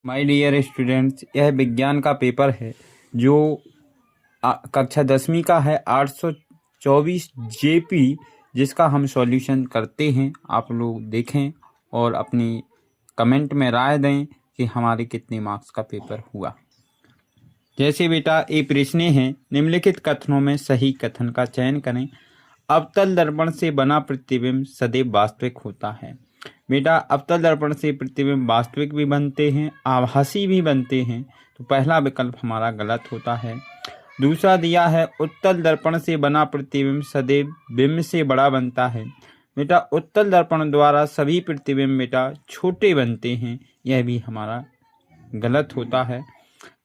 My dear students, यह विज्ञान का पेपर है जो कक्षा 10वीं का है 824 जेपी, जिसका हम सॉल्यूशन करते हैं। आप लोग देखें और अपनी कमेंट में राय दें कि हमारे कितने मार्क्स का पेपर हुआ। जैसे बेटा ये प्रश्न हैं, निम्नलिखित कथनों में सही कथन का चयन करें। अवतल दर्पण से बना प्रतिबिंब सदैव वास्तविक होता है। बेटा अवतल दर्पण से प्रतिबिंब वास्तविक भी बनते हैं, आभासी भी बनते हैं, तो पहला विकल्प हमारा गलत होता है। दूसरा दिया है उत्तल दर्पण से बना प्रतिबिंब सदैव बिंब से बड़ा बनता है। बेटा उत्तल दर्पण द्वारा सभी प्रतिबिंब बेटा छोटे बनते हैं, यह भी हमारा गलत होता है।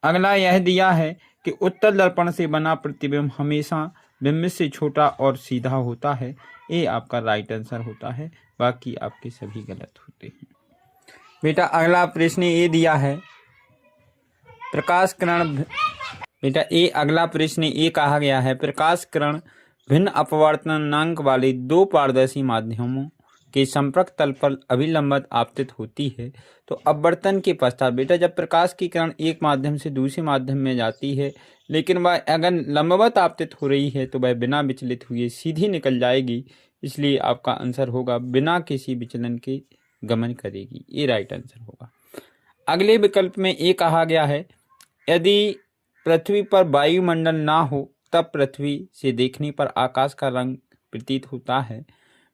अगला यह दिया है कि उत्तल दर्पण से बना प्रतिबिंब हमेशा बिंब से छोटा और सीधा होता है। ये आपका राइट आंसर होता है, बाकी आपके सभी गलत होते हैं। बेटा अगला प्रश्न ये दिया है प्रकाश किरण। बेटा अगला प्रश्न ये कहा गया है प्रकाश किरण भिन्न अपवर्तनांक वाले दो पारदर्शी माध्यमों के संपर्क तल पर अभिलंबित आपतित होती है। तो अपवर्तन के पश्चात बेटा जब प्रकाश की किरण एक माध्यम से दूसरे माध्यम में जाती है, लेकिन वह अगर लंबवत आपतित हो रही है तो वह बिना विचलित हुए सीधी निकल जाएगी, इसलिए आपका आंसर होगा बिना किसी विचलन के गमन करेगी। ये राइट आंसर होगा। अगले विकल्प में ये कहा गया है यदि पृथ्वी पर वायुमंडल ना हो तब पृथ्वी से देखने पर आकाश का रंग प्रतीत होता है।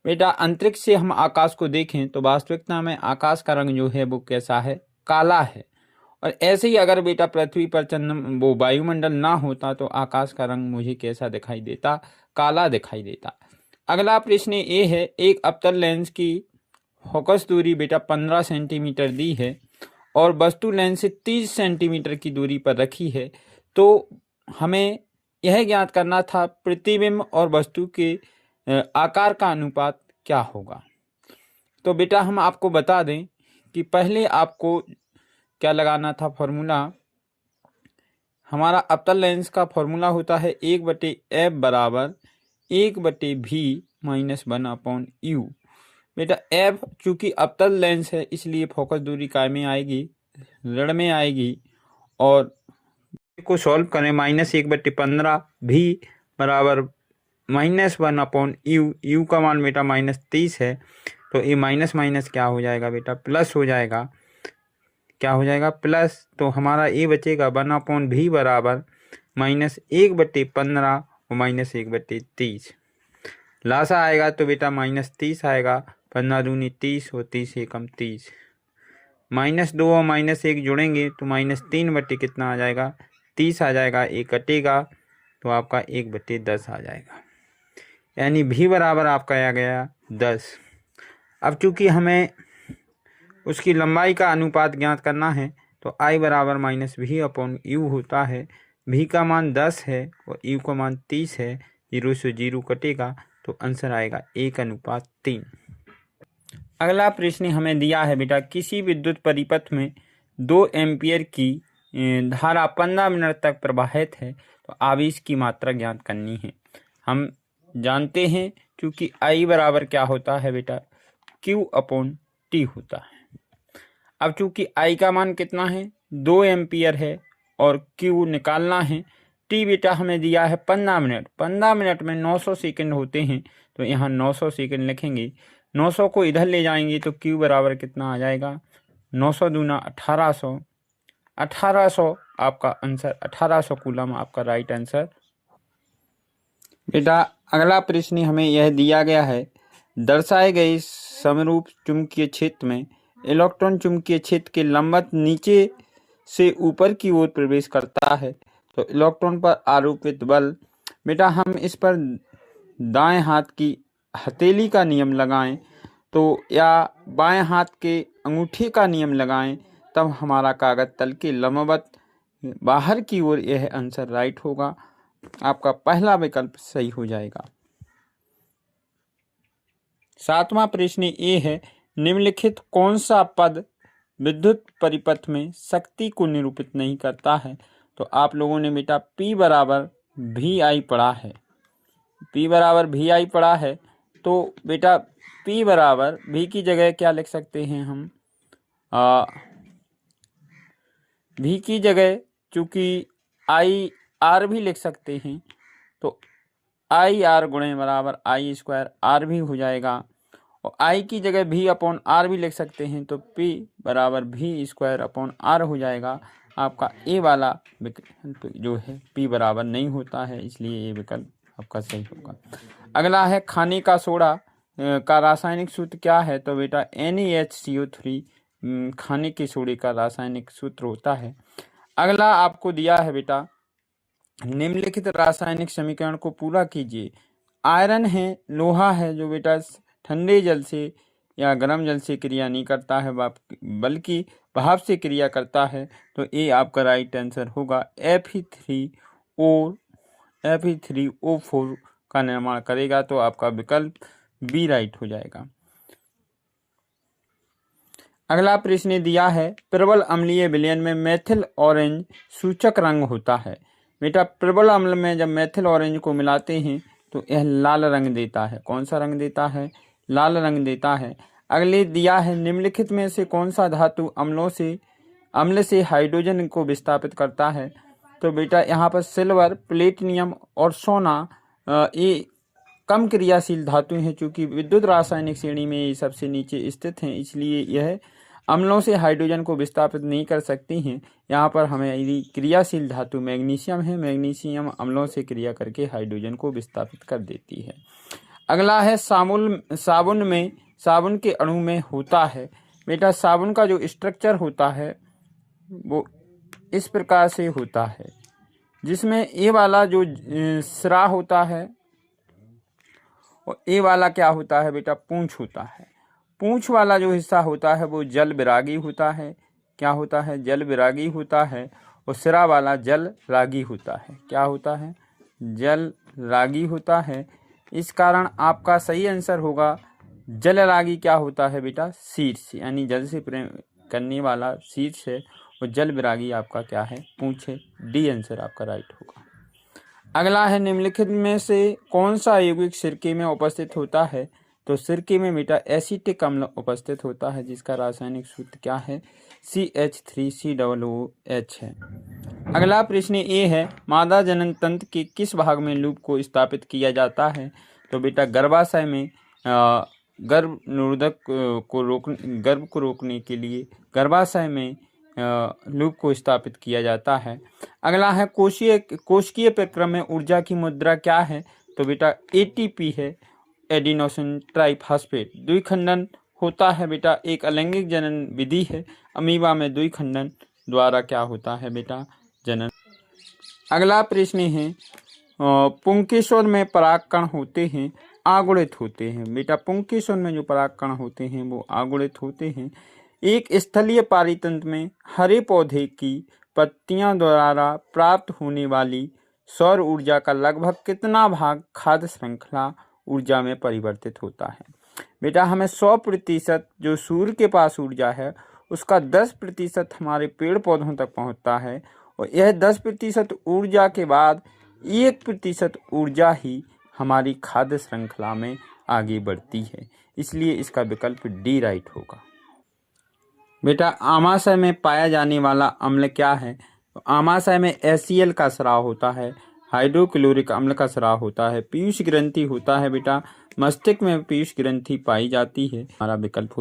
बेटा अंतरिक्ष से हम आकाश को देखें तो वास्तविकता में आकाश का रंग जो है वो कैसा है, काला है। और ऐसे ही अगर बेटा पृथ्वी पर वो वायुमंडल ना होता तो आकाश का रंग मुझे कैसा दिखाई देता, काला दिखाई देता। अगला प्रश्न ये है एक अवतल लेंस की फोकस दूरी बेटा 15 सेंटीमीटर दी है और वस्तु लेंस से 30 सेंटीमीटर की दूरी पर रखी है, तो हमें यह ज्ञात करना था प्रतिबिंब और वस्तु के आकार का अनुपात क्या होगा। तो बेटा हम आपको बता दें कि पहले आपको क्या लगाना था फॉर्मूला। हमारा अवतल लेंस का फॉर्मूला होता है 1/f बराबर 1/v माइनस 1/u। बेटा f चूंकि अवतल लेंस है इसलिए फोकस दूरी काय में आएगी, ऋण में आएगी। और को सॉल्व करें -1/15 v बराबर -1/u। u का मान बेटा -30 है, तो ये माइनस माइनस क्या हो जाएगा बेटा, प्लस हो जाएगा। क्या हो जाएगा, प्लस। तो हमारा ये बचेगा 1/v बराबर -1/15 और -1/30। लासा आएगा तो बेटा -30 आएगा, 15 दूनी 30 और 30 एकम 30। -2 और -1 जुड़ेंगे तो -3 कितना आ जाएगा, 30 आ जाएगा। एक कटेगा तो आपका 1/10 आ जाएगा, यानी v बराबर आपका आ गया 10। अब चूंकि हमें उसकी लंबाई का अनुपात ज्ञात करना है तो I बराबर -v/u होता है। v का मान 10 है और u का मान 30 है, 0 से 0 कटेगा तो आंसर आएगा 1:3। अगला प्रश्न हमें दिया है बेटा किसी विद्युत परिपथ में 2 एम्पियर की धारा 15 मिनट तक प्रवाहित है, तो आवेश की मात्रा ज्ञात करनी है। हम जानते हैं क्योंकि I बराबर क्या होता है बेटा, Q/T होता है। अब चूंकि I का मान कितना है, 2 एम्पियर है और Q निकालना है। T बेटा हमें दिया है 15 मिनट। 15 मिनट में 900 सेकंड होते हैं, तो यहाँ 900 सेकंड लिखेंगे। 900 को इधर ले जाएंगे तो Q बराबर कितना आ जाएगा, 900 दूना 1800। 1800 आपका आंसर, 1800 कूलम आपका राइट आंसर। बेटा अगला प्रश्न हमें यह दिया गया है दर्शाए गए समरूप चुंबकीय क्षेत्र में इलेक्ट्रॉन चुंबकीय क्षेत्र के लंबवत नीचे से ऊपर की ओर प्रवेश करता है, तो इलेक्ट्रॉन पर आरोपित बल। बेटा हम इस पर दाएं हाथ की हथेली का नियम लगाएं तो या बाएं हाथ के अंगूठे का नियम लगाएं, तब हमारा कागज तल के लंबवत बाहर की ओर, यह आंसर राइट होगा। आपका पहला विकल्प सही हो जाएगा। 7वां प्रश्न ये है निम्नलिखित कौन सा पद विद्युत परिपथ में शक्ति को निरूपित नहीं करता है। तो आप लोगों ने बेटा P बराबर VI पढ़ा है। P बराबर VI पढ़ा है, तो बेटा P बराबर V की जगह क्या लिख सकते हैं हम, भी की जगह चूंकि आई आर भी लिख सकते हैं, तो आई आर गुणे बराबर आई स्क्वायर आर भी हो जाएगा, और आई की जगह भी अपॉन आर भी लिख सकते हैं, तो पी बराबर भी स्क्वायर अपॉन आर हो जाएगा। आपका ए वाला विकल्प जो है पी बराबर नहीं होता है, इसलिए ये विकल्प आपका सही होगा। अगला है खाने का सोडा का रासायनिक सूत्र क्या है, तो बेटा NaHCO3 खाने के सोडे का रासायनिक सूत्र होता है। अगला आपको दिया है बेटा निम्नलिखित रासायनिक समीकरण को पूरा कीजिए। आयरन है, लोहा है, जो बेटा ठंडे जल से या गर्म जल से क्रिया नहीं करता है बल्कि भाप से क्रिया करता है, तो ये आपका राइट आंसर होगा। Fe3O4 का निर्माण करेगा, तो आपका विकल्प बी राइट हो जाएगा। अगला प्रश्न दिया है प्रबल अम्लीय विलयन में मेथिल ऑरेंज सूचक रंग होता है। बेटा प्रबल अम्ल में जब मेथिल ऑरेंज को मिलाते हैं तो यह लाल रंग देता है। कौन सा रंग देता है? लाल रंग देता है। अगले दिया है निम्नलिखित में से कौन सा धातु अम्ल से हाइड्रोजन को विस्थापित करता है, तो बेटा यहाँ पर सिल्वर, प्लेटिनियम और सोना ये कम क्रियाशील धातु हैं। चूंकि विद्युत रासायनिक श्रेणी में ये सबसे नीचे स्थित हैं, इसलिए यह अम्लों से हाइड्रोजन को विस्थापित नहीं कर सकती हैं। यहाँ पर हमें क्रियाशील धातु मैग्नीशियम है, मैग्नीशियम अम्लों से क्रिया करके हाइड्रोजन को विस्थापित कर देती है। अगला है साबुन के अणु में होता है। बेटा साबुन का जो स्ट्रक्चर होता है वो इस प्रकार से होता है, जिसमें ए वाला जो सिरा होता है और ए वाला क्या होता है बेटा? पूंछ होता है। पूंछ वाला जो हिस्सा होता है वो जल विरागी होता है। क्या होता है? जल विरागी होता है। और सिरा वाला जल रागी होता है। क्या होता है? जल रागी होता है। इस कारण आपका सही आंसर होगा जल रागी। क्या होता है बेटा? शीर्ष, यानी जल से प्रेम करने वाला शीर्ष है, और जल विरागी आपका क्या है? पूंछ है। डी आंसर आपका राइट होगा। अगला है निम्नलिखित में से कौन सा यौगिक सिरके में उपस्थित होता है, तो सिरके में बेटा एसिटिक अम्ल उपस्थित होता है, जिसका रासायनिक सूत्र क्या है? CH3COOH है। अगला प्रश्न ये है मादा जनन तंत्र के किस भाग में लूप को स्थापित किया जाता है, तो बेटा गर्भाशय में गर्भ को रोकने के लिए गर्भाशय में लूप को स्थापित किया जाता है। अगला है कोशिकीय प्रक्रम में ऊर्जा की मुद्रा क्या है, तो बेटा ATP है, एडिनोसिन ट्राइफॉस्फेट। द्विखंडन होता है बेटा, एक अलैंगिक जनन विधि है। अमीबा में द्विखंडन द्वारा क्या होता है बेटा? जनन। अगला प्रश्न है पुंकेश्वर में परागकण होते हैं, आगुणित होते हैं। बेटा पुंकेश्वर में जो परागकण होते हैं वो आगुणित होते हैं। एक स्थलीय पारितंत्र में हरे पौधे की पत्तियां द्वारा प्राप्त होने वाली सौर ऊर्जा का लगभग कितना भाग खाद्य श्रृंखला ऊर्जा में परिवर्तित होता है? बेटा हमें 100% जो सूर्य के पास ऊर्जा है उसका 10% हमारे पेड़ पौधों तक पहुंचता है, और यह 10% ऊर्जा के बाद 1% ऊर्जा ही हमारी खाद्य श्रृंखला में आगे बढ़ती है। इसलिए इसका विकल्प डी राइट होगा। बेटा आमाशय में पाया जाने वाला अम्ल क्या है? तो आमाशय में HCl का स्राव होता है, हाइड्रोक्लोरिक अम्ल का स्राव होता है, पीयूष ग्रंथि होता है। बेटा मस्तिष्क में पीयूष ग्रंथि पाई जाती है। हमारा विकल्प